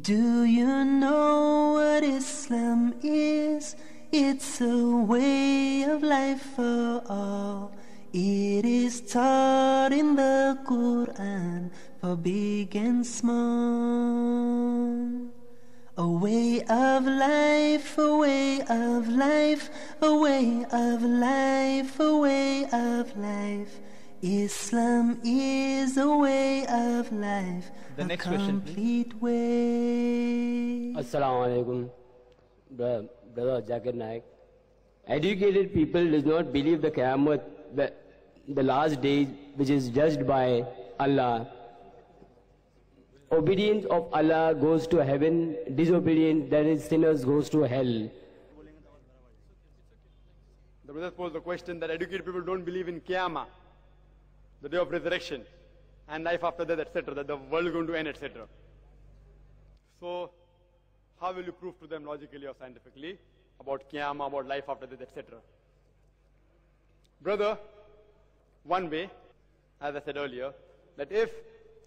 Do you know what Islam is? It's a way of life for all. It is taught in the Quran for big and small. A way of life, a way of life, a way of life, a way of life. Islam is a way of life, the next complete way. Assalamu alaikum, brother Zakir Naik. Educated people does not believe the Qiyamah, the last days, which is judged by Allah. Obedience of Allah goes to heaven, disobedience, that is sinners, goes to hell. The brother posed the question that educated people don't believe in Qiyamah, the day of resurrection, and life after death, etc., that the world is going to end, etc. So, how will you prove to them logically or scientifically about Qiyamah, about life after death, etc.? Brother, one way, as I said earlier, that if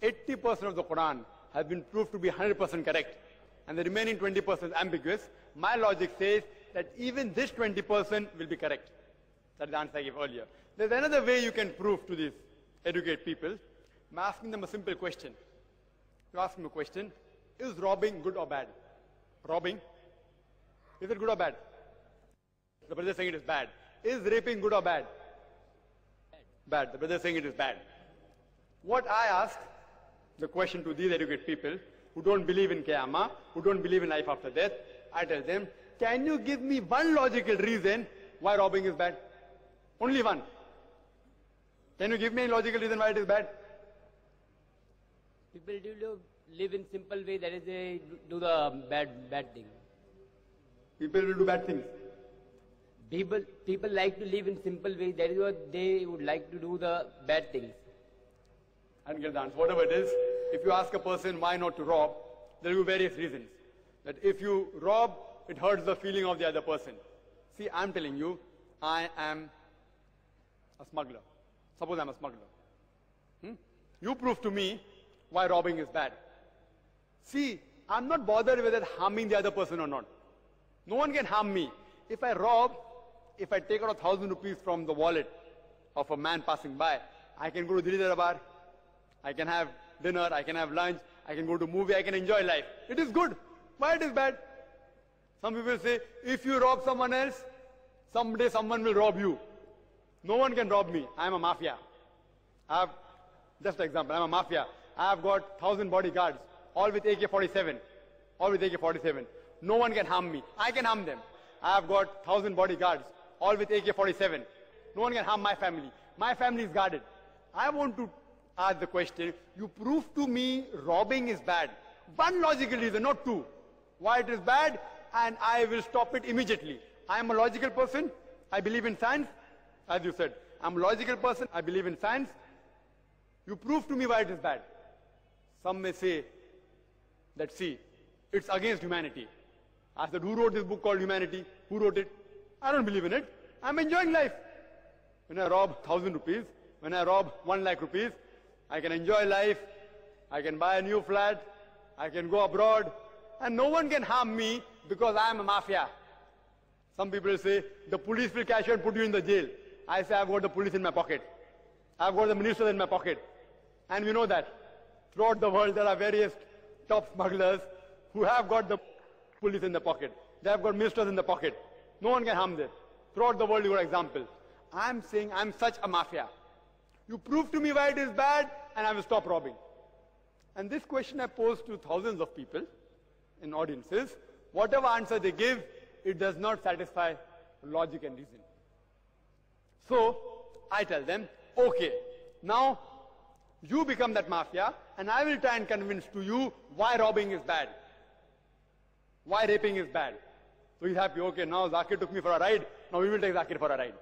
80% of the Quran has been proved to be 100% correct, and the remaining 20% is ambiguous, my logic says that even this 20% will be correct. That's the answer I gave earlier. There's another way you can prove to these educated people. I'm asking them a simple question. You ask them a question, is robbing good or bad? Robbing, is it good or bad? The brother is saying it is bad. Is raping good or bad? Bad. The brother is saying it is bad. What I ask, the question to these educated people who don't believe in Qiyamah, who don't believe in life after death, I tell them, can you give me one logical reason why robbing is bad? Only one. Can you give me a logical reason why it is bad? People do live in simple way, that is they do the bad thing. People will do bad things. People like to live in simple way, that is what they would like to do the bad things. I don't get the answer. Whatever it is, if you ask a person why not to rob, there will be various reasons. That if you rob, it hurts the feeling of the other person. See, I'm telling you, I am a smuggler. Suppose I'm a smuggler. You prove to me why robbing is bad. See, I'm not bothered whether it's harming the other person or not. No one can harm me. If I rob, if I take out 1,000 rupees from the wallet of a man passing by, I can go to the bar, I can have dinner, I can have lunch, I can go to a movie, I can enjoy life. It is good. Why it is bad? Some people say, if you rob someone else, someday someone will rob you. No one can rob me. I am a mafia. I have, just an example, I am a mafia. I have got 1,000 bodyguards, all with AK-47. All with AK-47. No one can harm me. I can harm them. I have got 1,000 bodyguards, all with AK-47. No one can harm my family. My family is guarded. I want to ask the question, you prove to me robbing is bad. One logical reason, not two. Why it is bad, and I will stop it immediately. I am a logical person. I believe in science. As you said, I'm a logical person. I believe in science. You prove to me why it is bad. Some may say that, see, it's against humanity. I said, who wrote this book called Humanity? Who wrote it? I don't believe in it. I'm enjoying life. When I rob 1,000 rupees, when I rob 1 lakh rupees, I can enjoy life. I can buy a new flat. I can go abroad. And no one can harm me because I am a mafia. Some people say, the police will catch you and put you in the jail. I say, I've got the police in my pocket. I've got the ministers in my pocket. And we know that. Throughout the world, there are various top smugglers who have got the police in the pocket. They have got ministers in the pocket. No one can harm them. Throughout the world, you got examples. I'm saying I'm such a mafia. You prove to me why it is bad, and I will stop robbing. And this question I pose to thousands of people in audiences. Whatever answer they give, it does not satisfy logic and reason. So, I tell them, okay, now you become that mafia, and I will try and convince to you why robbing is bad. Why raping is bad. So he's happy, okay, now Zakir took me for a ride, now we will take Zakir for a ride.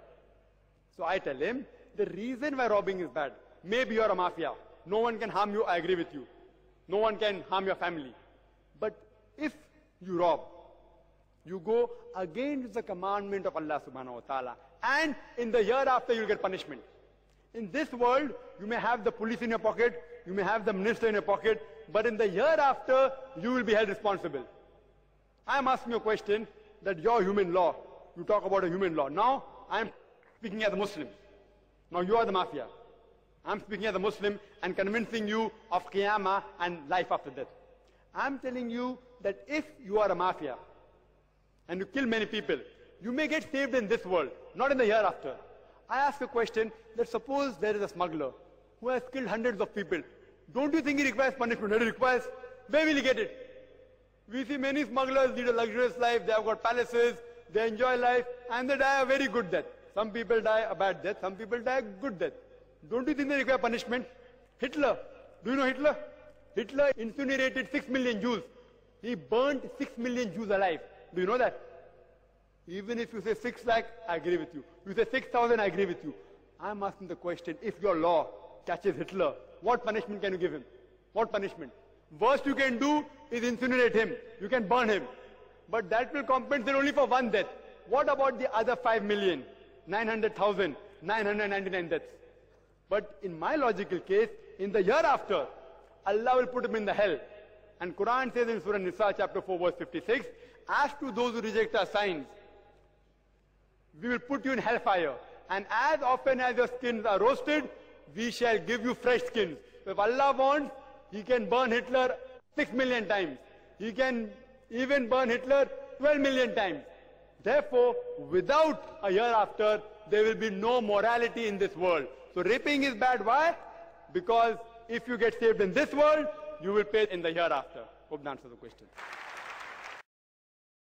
So I tell him, the reason why robbing is bad, maybe you're a mafia, no one can harm you, I agree with you. No one can harm your family. But if you rob, you go against the commandment of Allah subhanahu wa ta'ala, and in the year after you'll get punishment. In this world, you may have the police in your pocket, you may have the minister in your pocket, but in the hereafter, you will be held responsible. I am asking you a question that your human law, you talk about a human law. Now, I am speaking as a Muslim. Now, you are the mafia. I am speaking as a Muslim and convincing you of Qiyamah and life after death. I am telling you that if you are a mafia and you kill many people, you may get saved in this world, not in the hereafter. I ask a question that suppose there is a smuggler who has killed hundreds of people. Don't you think he requires punishment? He requires. Where will he get it? We see many smugglers lead a luxurious life. They have got palaces. They enjoy life, and they die a very good death. Some people die a bad death. Some people die a good death. Don't you think they require punishment? Hitler. Do you know Hitler? Hitler incinerated 6 million Jews. He burnt 6 million Jews alive. Do you know that? Even if you say 6 lakh, I agree with you. You say 6,000, I agree with you. I'm asking the question, if your law catches Hitler, what punishment can you give him? What punishment? Worst you can do is incinerate him. You can burn him. But that will compensate only for one death. What about the other 5,900,999 deaths? But in my logical case, in the hereafter, Allah will put him in the hell. And Quran says in Surah Nisa chapter 4 verse 56, as to those who reject our signs, we will put you in hellfire. And as often as your skins are roasted, we shall give you fresh skins. So if Allah wants, He can burn Hitler 6 million times. He can even burn Hitler 12 million times. Therefore, without a hereafter, there will be no morality in this world. So raping is bad. Why? Because if you get saved in this world, you will pay in the hereafter. Hope that answers the question.